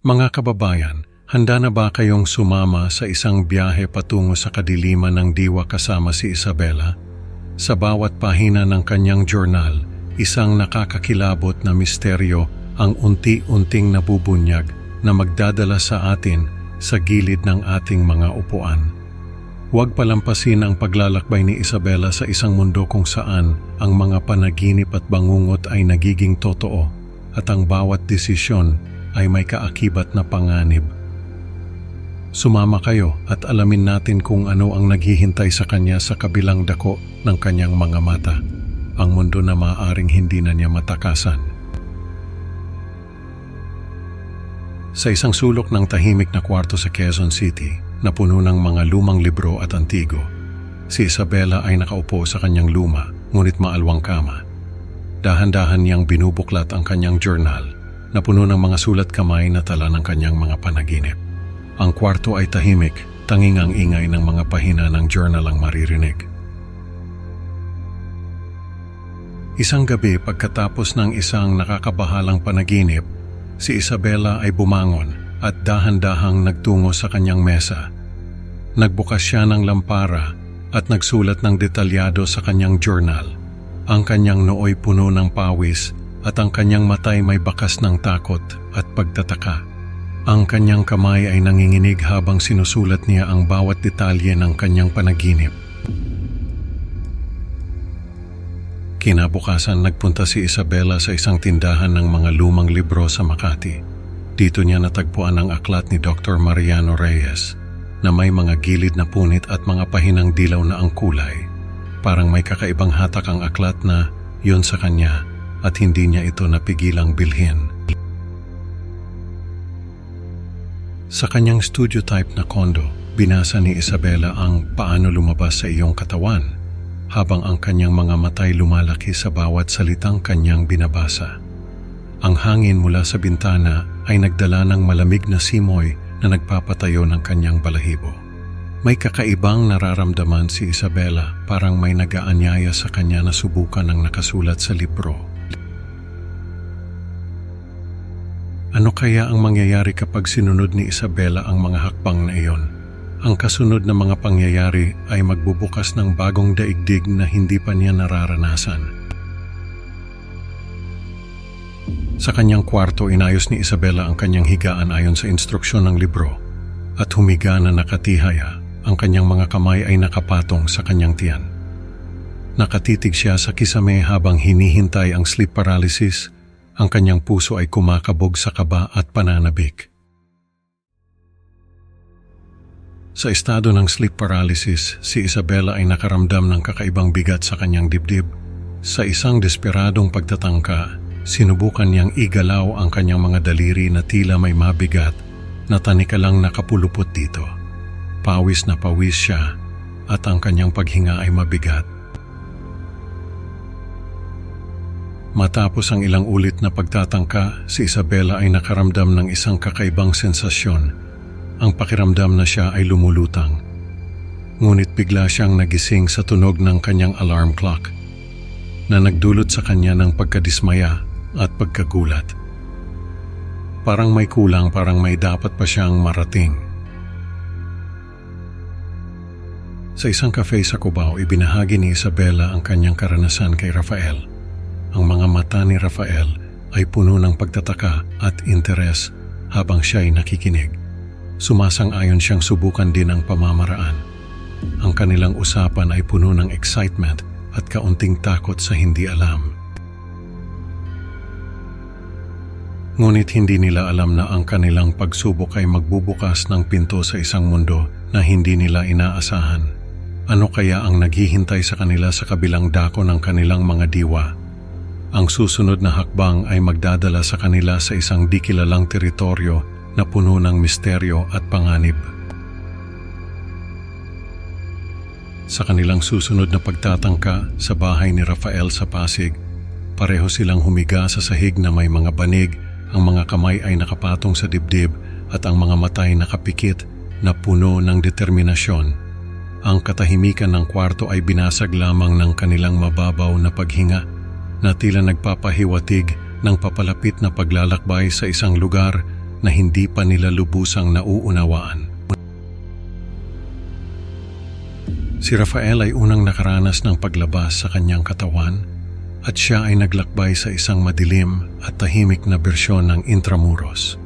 Mga kababayan, handa na ba kayong sumama sa isang biyahe patungo sa kadiliman ng diwa kasama si Isabela? Sa bawat pahina ng kanyang journal, isang nakakakilabot na misteryo ang unti-unting nabubunyag na magdadala sa atin sa gilid ng ating mga upuan. Huwag palampasin ang paglalakbay ni Isabela sa isang mundo kung saan ang mga panaginip at bangungot ay nagiging totoo at ang bawat desisyon ay may kaakibat na panganib. Sumama kayo at alamin natin kung ano ang naghihintay sa kanya sa kabilang dako ng kanyang mga mata, ang mundo na maaaring hindi na niya matakasan. Sa isang sulok ng tahimik na kwarto sa Quezon City, na puno ng mga lumang libro at antigo, si Isabela ay nakaupo sa kanyang luma ngunit maalwang kama. Dahan-dahan niyang binubuklat ang kanyang journal na puno ng mga sulat kamay na tala ng kanyang mga panaginip. Ang kwarto ay tahimik, tanging ang ingay ng mga pahina ng journal ang maririnig. Isang gabi pagkatapos ng isang nakakabahalang panaginip, si Isabela ay bumangon at dahan-dahang nagtungo sa kanyang mesa. Nagbukas siya ng lampara at nagsulat ng detalyado sa kanyang journal. Ang kanyang nooy puno ng pawis at ang kanyang matay may bakas ng takot at pagtataka. Ang kanyang kamay ay nanginginig habang sinusulat niya ang bawat detalye ng kanyang panaginip. Kinabukasan nagpunta si Isabela sa isang tindahan ng mga lumang libro sa Makati. Dito niya natagpuan ang aklat ni Dr. Mariano Reyes na may mga gilid na punit at mga pahinang dilaw na ang kulay. Parang may kakaibang hatak ang aklat na yun sa kanya at hindi niya ito napigilang bilhin. Sa kanyang studio type na kondo, binasa ni Isabela ang Paano Lumabas sa Iyong Katawan habang ang kanyang mga matay lumalaki sa bawat salitang kanyang binabasa. Ang hangin mula sa bintana ay nagdala ng malamig na simoy na nagpapatayo ng kanyang balahibo. May kakaibang nararamdaman si Isabela, parang may nag-aanyaya sa kanya na subukan ang nakasulat sa libro. Ano kaya ang mangyayari kapag sinunod ni Isabela ang mga hakbang na iyon? Ang kasunod na mga pangyayari ay magbubukas ng bagong daigdig na hindi pa niya nararanasan. Sa kanyang kwarto, inayos ni Isabela ang kanyang higaan ayon sa instruksyon ng libro at humiga na nakatihaya. Ang kanyang mga kamay ay nakapatong sa kanyang tiyan. Nakatitig siya sa kisame habang hinihintay ang sleep paralysis. Ang kanyang puso ay kumakabog sa kaba at pananabik. Sa estado ng sleep paralysis, si Isabela ay nakaramdam ng kakaibang bigat sa kanyang dibdib. Sa isang desperadong pagtatangka, sinubukan niyang igalaw ang kanyang mga daliri na tila may mabigat na tanikalang nakapulupot dito. Pawis na pawis siya at ang kanyang paghinga ay mabigat. Matapos ang ilang ulit na pagtatangka, si Isabela ay nakaramdam ng isang kakaibang sensasyon. Ang pakiramdam na siya ay lumulutang. Ngunit bigla siyang nagising sa tunog ng kanyang alarm clock na nagdulot sa kanya ng pagkadismaya at pagkagulat. Parang may kulang, parang may dapat pa siyang marating. Sa isang cafe sa Cubao, ibinahagi ni Isabela ang kanyang karanasan kay Rafael. Ang mga mata ni Rafael ay puno ng pagtataka at interes habang siya ay nakikinig. Sumasang-ayon siyang subukan din ang pamamaraan. Ang kanilang usapan ay puno ng excitement at kaunting takot sa hindi alam. Ngunit hindi nila alam na ang kanilang pagsubok ay magbubukas ng pinto sa isang mundo na hindi nila inaasahan. Ano kaya ang naghihintay sa kanila sa kabilang dako ng kanilang mga diwa? Ang susunod na hakbang ay magdadala sa kanila sa isang di kilalang teritoryo na puno ng misteryo at panganib. Sa kanilang susunod na pagtatangka sa bahay ni Rafael sa Pasig, pareho silang humiga sa sahig na may mga banig, ang mga kamay ay nakapatong sa dibdib at ang mga mata ay nakapikit na puno ng determinasyon. Ang katahimikan ng kwarto ay binasag lamang ng kanilang mababaw na paghinga na tila nagpapahiwatig ng papalapit na paglalakbay sa isang lugar na hindi pa nila lubusang nauunawaan. Si Rafael ay unang nakaranas ng paglabas sa kanyang katawan at siya ay naglakbay sa isang madilim at tahimik na bersyon ng Intramuros,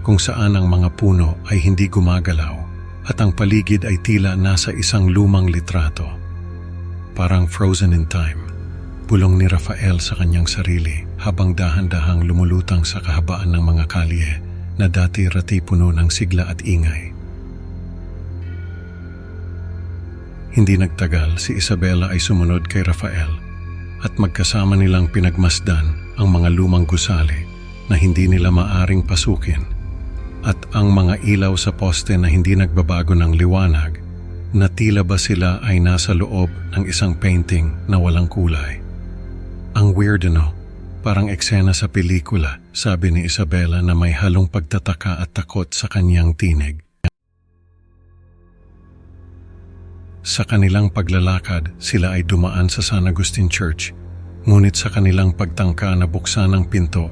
kung saan ang mga puno ay hindi gumagalaw at ang paligid ay tila nasa isang lumang litrato. Parang frozen in time, bulong ni Rafael sa kanyang sarili habang dahan-dahang lumulutang sa kahabaan ng mga kalye na dati-rati puno ng sigla at ingay. Hindi nagtagal, si Isabela ay sumunod kay Rafael at magkasama nilang pinagmasdan ang mga lumang gusali na hindi nila maaring pasukin at ang mga ilaw sa poste na hindi nagbabago ng liwanag na tila ba sila ay nasa loob ng isang painting na walang kulay. Ang weird, no? Parang eksena sa pelikula, sabi ni Isabela na may halong pagtataka at takot sa kanyang tinig. Sa kanilang paglalakad, sila ay dumaan sa San Agustin Church, ngunit sa kanilang pagtangka na buksan ang pinto,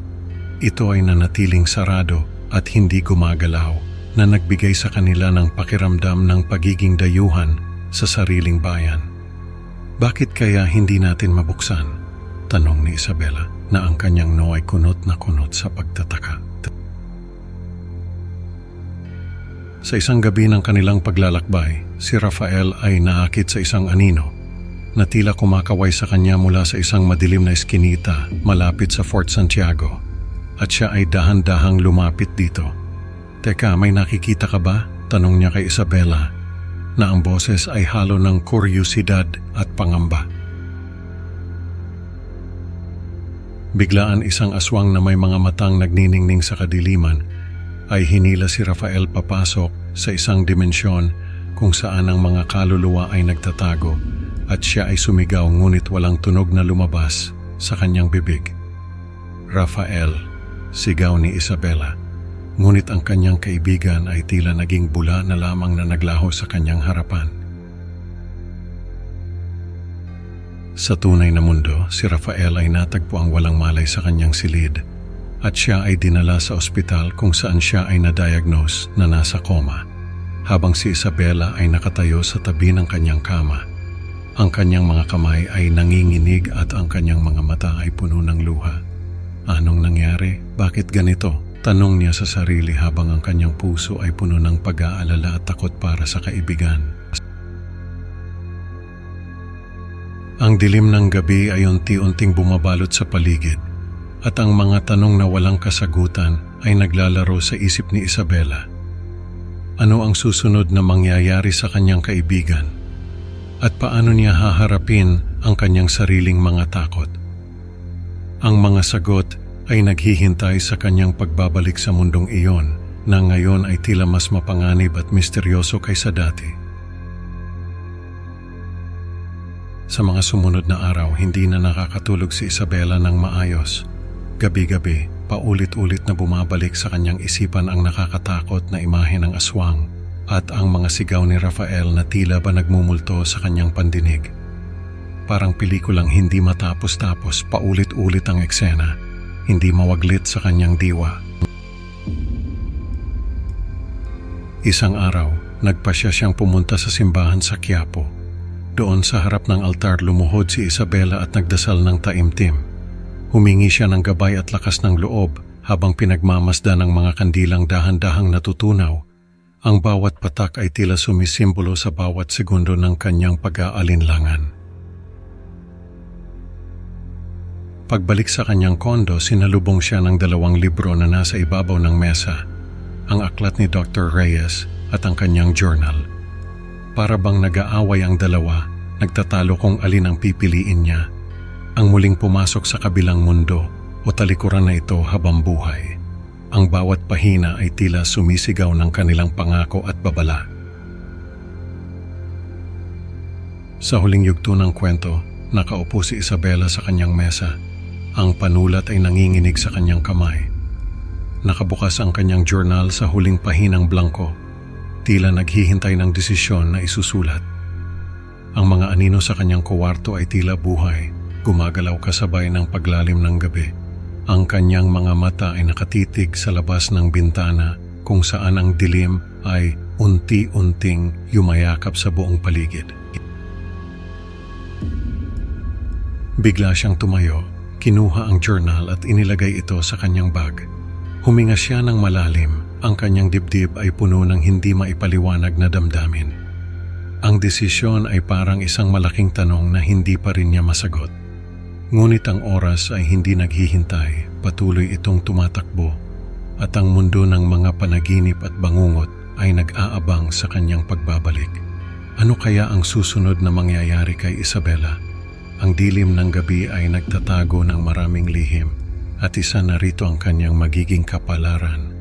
ito ay nanatiling sarado at hindi gumagalaw, na nagbigay sa kanila ng pakiramdam ng pagiging dayuhan sa sariling bayan. Bakit kaya hindi natin mabuksan? Tanong ni Isabela na ang kanyang noo ay kunot na kunot sa pagtataka. Sa isang gabi ng kanilang paglalakbay, si Rafael ay naakit sa isang anino na tila kumakaway sa kanya mula sa isang madilim na eskinita malapit sa Fort Santiago at siya ay dahan-dahang lumapit dito. Teka, may nakikita ka ba? Tanong niya kay Isabela na ang boses ay halo ng kuryosidad at pangamba. Biglaan isang aswang na may mga matang nagniningning sa kadiliman ay hinila si Rafael papasok sa isang dimensyon kung saan ang mga kaluluwa ay nagtatago at siya ay sumigaw ngunit walang tunog na lumabas sa kanyang bibig. Rafael, sigaw ni Isabela, ngunit ang kanyang kaibigan ay tila naging bula na lamang na naglaho sa kanyang harapan. Sa tunay na mundo, si Rafael ay natagpo ang walang malay sa kanyang silid at siya ay dinala sa ospital kung saan siya ay na-diagnose na nasa koma, habang si Isabela ay nakatayo sa tabi ng kanyang kama. Ang kanyang mga kamay ay nanginginig at ang kanyang mga mata ay puno ng luha. Anong nangyari? Bakit ganito? Tanong niya sa sarili habang ang kanyang puso ay puno ng pag-aalala at takot para sa kaibigan. Ang dilim ng gabi ay unti-unting bumabalot sa paligid at ang mga tanong na walang kasagutan ay naglalaro sa isip ni Isabela. Ano ang susunod na mangyayari sa kanyang kaibigan? At paano niya haharapin ang kanyang sariling mga takot? Ang mga sagot ay naghihintay sa kanyang pagbabalik sa mundong iyon na ngayon ay tila mas mapanganib at misteryoso kaysa dati. Sa mga sumunod na araw, hindi na nakakatulog si Isabela ng maayos. Gabi-gabi, paulit-ulit na bumabalik sa kanyang isipan ang nakakatakot na imahe ng aswang at ang mga sigaw ni Rafael na tila ba nagmumulto sa kanyang pandinig. Parang pelikulang hindi matapos-tapos, paulit-ulit ang eksena, hindi mawaglit sa kanyang diwa. Isang araw, nagpasya siyang pumunta sa simbahan sa Quiapo. Doon sa harap ng altar lumuhod si Isabela at nagdasal ng taimtim. Humingi siya ng gabay at lakas ng loob habang pinagmamasdan ng mga kandilang dahan-dahang natutunaw. Ang bawat patak ay tila sumisimbolo sa bawat segundo ng kanyang pag-aalinlangan. Pagbalik sa kanyang kondo, sinalubong siya ng 2 libro na nasa ibabaw ng mesa, ang aklat ni Dr. Reyes at ang kanyang journal. Para bang nag-aaway ang dalawa, nagtatalo kung alin ang pipiliin niya. Ang muling pumasok sa kabilang mundo o talikuran na ito habang buhay. Ang bawat pahina ay tila sumisigaw ng kanilang pangako at babala. Sa huling yugto ng kwento, nakaupo si Isabela sa kanyang mesa. Ang panulat ay nanginginig sa kanyang kamay. Nakabukas ang kanyang journal sa huling pahinang blanko, tila naghihintay ng desisyon na isusulat. Ang mga anino sa kanyang kuwarto ay tila buhay, gumagalaw kasabay ng paglalim ng gabi. Ang kanyang mga mata ay nakatitig sa labas ng bintana kung saan ang dilim ay unti-unting yumayakap sa buong paligid. Bigla siyang tumayo, kinuha ang journal at inilagay ito sa kanyang bag. Huminga siya ng malalim, ang kanyang dibdib ay puno ng hindi maipaliwanag na damdamin. Ang desisyon ay parang isang malaking tanong na hindi pa rin niya masagot. Ngunit ang oras ay hindi naghihintay, patuloy itong tumatakbo at ang mundo ng mga panaginip at bangungot ay nag-aabang sa kanyang pagbabalik. Ano kaya ang susunod na mangyayari kay Isabela? Ang dilim ng gabi ay nagtatago ng maraming lihim at isa na rito ang kanyang magiging kapalaran.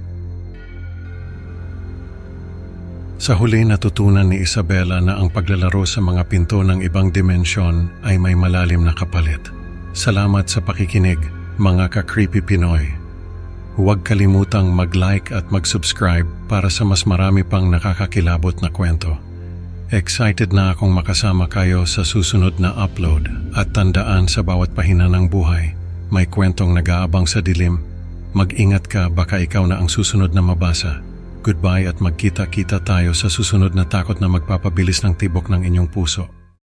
Sa huli natutunan ni Isabela na ang paglalaro sa mga pinto ng ibang dimensyon ay may malalim na kapalit. Salamat sa pakikinig, mga ka-Creepy Pinoy. Huwag kalimutang mag-like at mag-subscribe para sa mas marami pang nakakakilabot na kwento. Excited na akong makasama kayo sa susunod na upload at tandaan sa bawat pahina ng buhay, may kwentong nag-aabang sa dilim. Mag-ingat ka, baka ikaw na ang susunod na mabasa. Goodbye at magkita-kita tayo sa susunod na takot na magpapabilis ng tibok ng inyong puso.